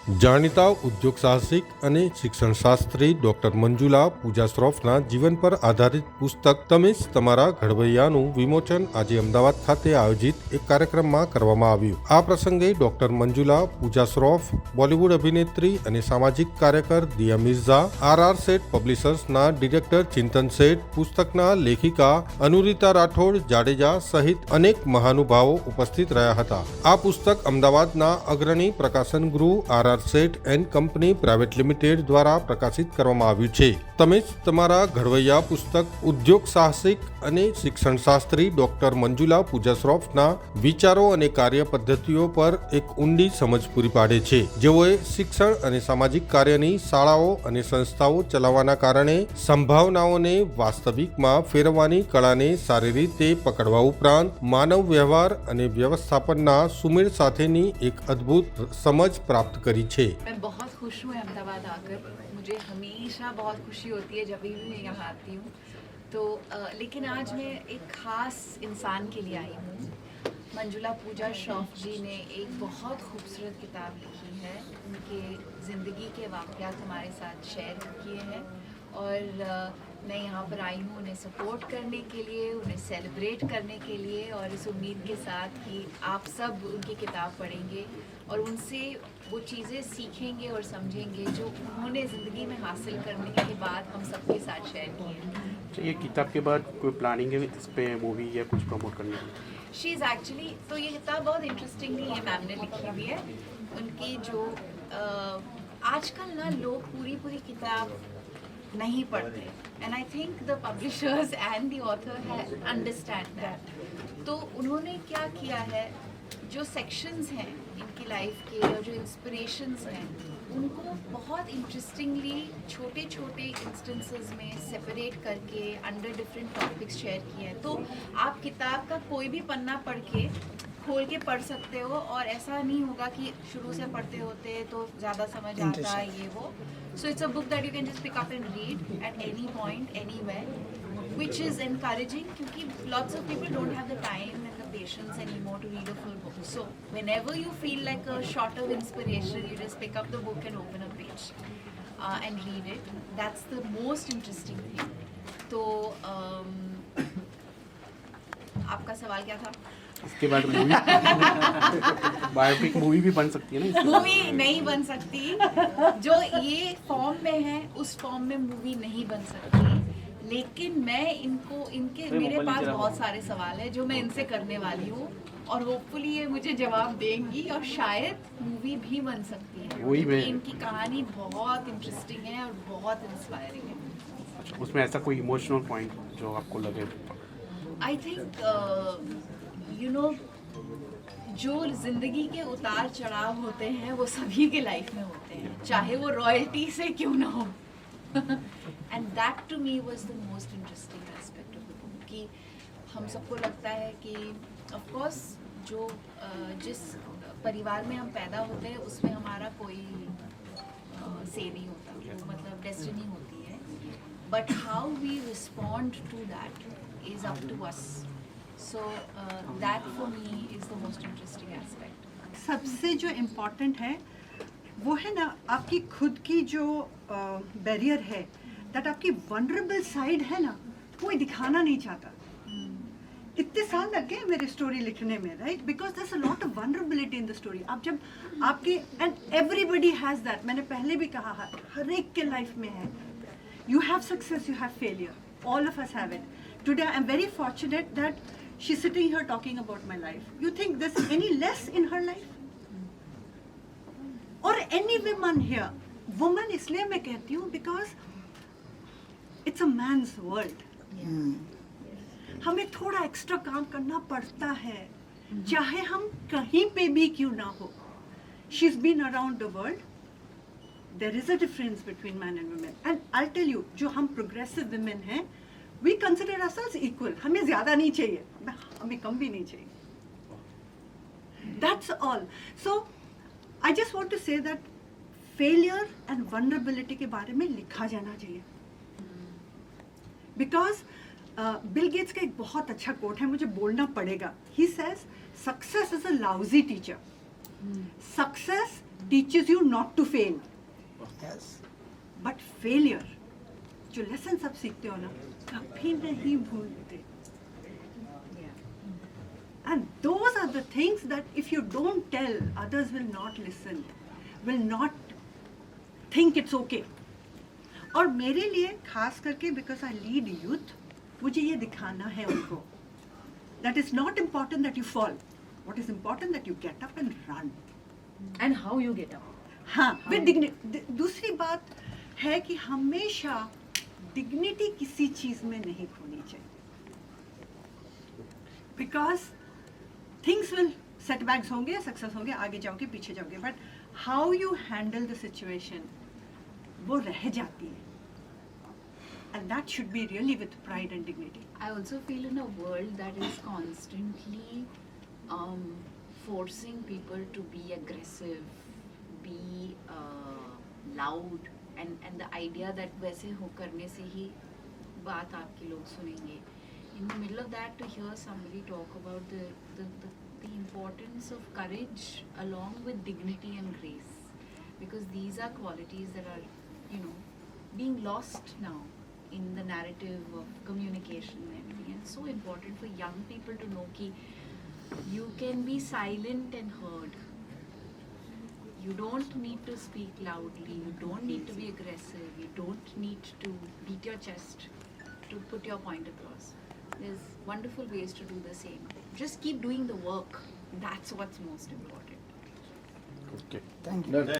જાણીતા ઉદ્યોગ સાહસિક અને શિક્ષણશાસ્ત્રી ડોક્ટર મંજુલા પૂજા શ્રોફના જીવન પર આધારિત પુસ્તક તમેજ તમારા ઘડવૈયાનું વિમોચન આજે અમદાવાદ ખાતે આયોજિત એક કાર્યક્રમમાં કરવામાં આવ્યું। આ પ્રસંગે ડોક્ટર મંજુલા પૂજા શ્રોફ, બોલિવૂડ અભિનેત્રી અને સામાજિક કાર્યકર દિયા મિર્ઝા, આર સેઠ પબ્લિશર્સના ડિરેક્ટર ચિંતન શેઠ, પુસ્તકના લેખિકા અનુરિતા રાઠોડ જાડેજા સહિત અનેક મહાનુભાવો ઉપસ્થિત રહ્યા હતા। આ પુસ્તક અમદાવાદના અગ્રણી પ્રકાશન ગૃહ R Seth and company private limited દ્વારા પ્રકાશિત કરવામાં આવ્યું છે। તમે તમારા ઘડવૈયા પુસ્તક ઉદ્યોગ સાહસિક અને શિક્ષણશાસ્ત્રી ડોક્ટર મંજુલા પૂજા શ્રોફના વિચારો અને કાર્ય પદ્ધતિઓ પર એક ઊંડી સમજ પૂરી પાડે છે, જેઓએ શિક્ષણ અને સામાજિક કાર્યની શાળાઓ અને સંસ્થાઓ ચલાવવાના કારણે સંભાવનાઓને વાસ્તવિકમાં ફેરવવાની કળાને સારી રીતે પકડવા ઉપરાંત માનવ વ્યવહાર અને વ્યવસ્થાપનના સુમેળ સાથેની એક અદ્ભુત સમજ प्राप्त करी छे। मैं बहुत खुश हूँ अहमदाबाद आकर। मुझे हमेशा बहुत खुशी होती है जब भी मैं यहाँ आती हूँ। तो लेकिन आज मैं एक ख़ास इंसान के लिए आई हूँ। मंजुला पूजा श्रॉफ जी ने एक बहुत खूबसूरत किताब लिखी है। उनके ज़िंदगी के वाक़यात हमारे साथ शेयर किए हैं और मैं यहाँ पर आई हूँ उन्हें सपोर्ट करने के लिए, उन्हें सेलिब्रेट करने के लिए और इस उम्मीद के साथ कि आप सब उनकी किताब पढ़ेंगे और उनसे वो चीज़ें सीखेंगे और समझेंगे जो उन्होंने ज़िंदगी में हासिल करने के बाद हम सबके साथ शेयर किए हैं। ये किताब के बाद कोई प्लानिंग है इस पे मूवी या कुछ प्रमोट करने की? शी इज़ एक्चुअली, तो ये किताब बहुत इंटरेस्टिंगली ये मैम ने लिखी हुई है। उनकी जो आजकल ना लोग पूरी किताब नहीं पढ़ते and I think the publishers and the author understand that. तो उन्होंने क्या किया है, जो सेक्शंस हैं इनकी लाइफ के और जो इंस्पिरेशंस हैं उनको बहुत इंटरेस्टिंगली छोटे छोटे इंस्टेंसेस में सेपरेट करके अंडर डिफरेंट टॉपिक्स शेयर किए हैं। तो आप किताब का कोई भी पन्ना पढ़ के खोल के पढ़ सकते हो और ऐसा नहीं होगा कि शुरू से पढ़ते होते तो ज़्यादा समझ आता है ये वो। So it's a book that you can just pick up and read at any point anywhere, which is encouraging क्योंकि lots of people don't have the time and the patience anymore to read a full book. So whenever you feel like a shot of inspiration, you just pick up the book and open a page and read it. That's the most interesting thing. तो आपका सवाल क्या था? इसके बाद movie biopic movie भी बन सकती है ना? मूवी नहीं बन सकती, जो ये फॉर्म में है उस फॉर्म में मूवी नहीं बन सकती। लेकिन मैं इनके मेरे पास बहुत सारे सवाल हैं जो मैं इनसे करने वाली हूँ और होपफुली ये मुझे जवाब देंगी और शायद मूवी भी बन सकती है। वही मैं इनकी कहानी बहुत इंटरेस्टिंग है और बहुत इंस्पायरिंग है। उसमें ऐसा कोई इमोशनल पॉइंट जो आपको लगे? आई थिंक यू नो, जो ज़िंदगी के उतार चढ़ाव होते हैं वो सभी के लाइफ में होते हैं, चाहे वो रॉयल्टी से क्यों ना हो। And that to me was the most interesting aspect of the book कि हम सबको लगता है कि of course जो जिस परिवार में हम पैदा होते हैं उसमें हमारा कोई से नहीं होता, वो मतलब डेस्टिनी होती है, but how we respond to that is up to us. So that for me is the most interesting aspect. सबसे जो इम्पोर्टेंट है वो है ना आपकी खुद की जो बैरियर है, दैट आपकी वनरेबल साइड है ना, कोई दिखाना नहीं चाहता। इतने साल लग गए मेरे स्टोरी लिखने में, right, because there is a lot of vulnerability in the story. आप जब आपके एंड एवरीबडी हैज़ दैट, मैंने पहले भी कहा है, हर एक के लाइफ में है। You have success, you have failure, all of us have it. Today I am very fortunate that she is sitting here talking about my life. You think this any less in her life or any woman here? Woman इसलिए मैं कहती हूँ because it's a man's world. हमें थोड़ा extra काम करना पड़ता है, चाहे हम कहीं पे भी क्यों ना हो। She's been around the world. There is a difference between men and women. And I'll tell you, जो हम progressive women हैं, we consider ourselves equal. हमें ज़्यादा नहीं चाहिए, हमें कम भी नहीं चाहिए। That's all. So I just want to say that failure and vulnerability के बारे में लिखा जाना चाहिए। Because बिल गेट्स का एक बहुत अच्छा कोट है, मुझे बोलना पड़ेगा। He says, success is a lousy teacher. Success teaches you not to fail. Yes. But failure, जो lessons आप सीखते हो ना, कभी नहीं भूलते. And those are the things that if you don't tell, others will not listen, will not think it's okay. और मेरे लिए खास करके because I lead youth, मुझे ये दिखाना है उनको that it's not important that you fall. What is important that you get up and run. And how you get up. हाँ, with dignity. दूसरी बात है कि हमेशा dignity किसी चीज में नहीं खोनी चाहिए. Because things will, setbacks होंगे, success होंगे, आगे जाओगे, पीछे जाओगे, but how you handle the situation, वो रह जाती है. And that should be really with pride and dignity. I also feel in a world that is constantly forcing people to be aggressive, be loud, and the idea that वैसे हो करने से ही बात आपके लोग सुनेंगे. In the middle of that, to hear somebody talk about the importance of courage along with dignity and grace, because these are qualities that are, you know, being lost now in the narrative of communication and everything. And it's so important for young people to know ki you can be silent and heard. You don't need to speak loudly, you don't need to be aggressive, you don't need to beat your chest to put your point across. There's wonderful ways to do the same. Just keep doing the work. That's what's most important. Okay. Thank you.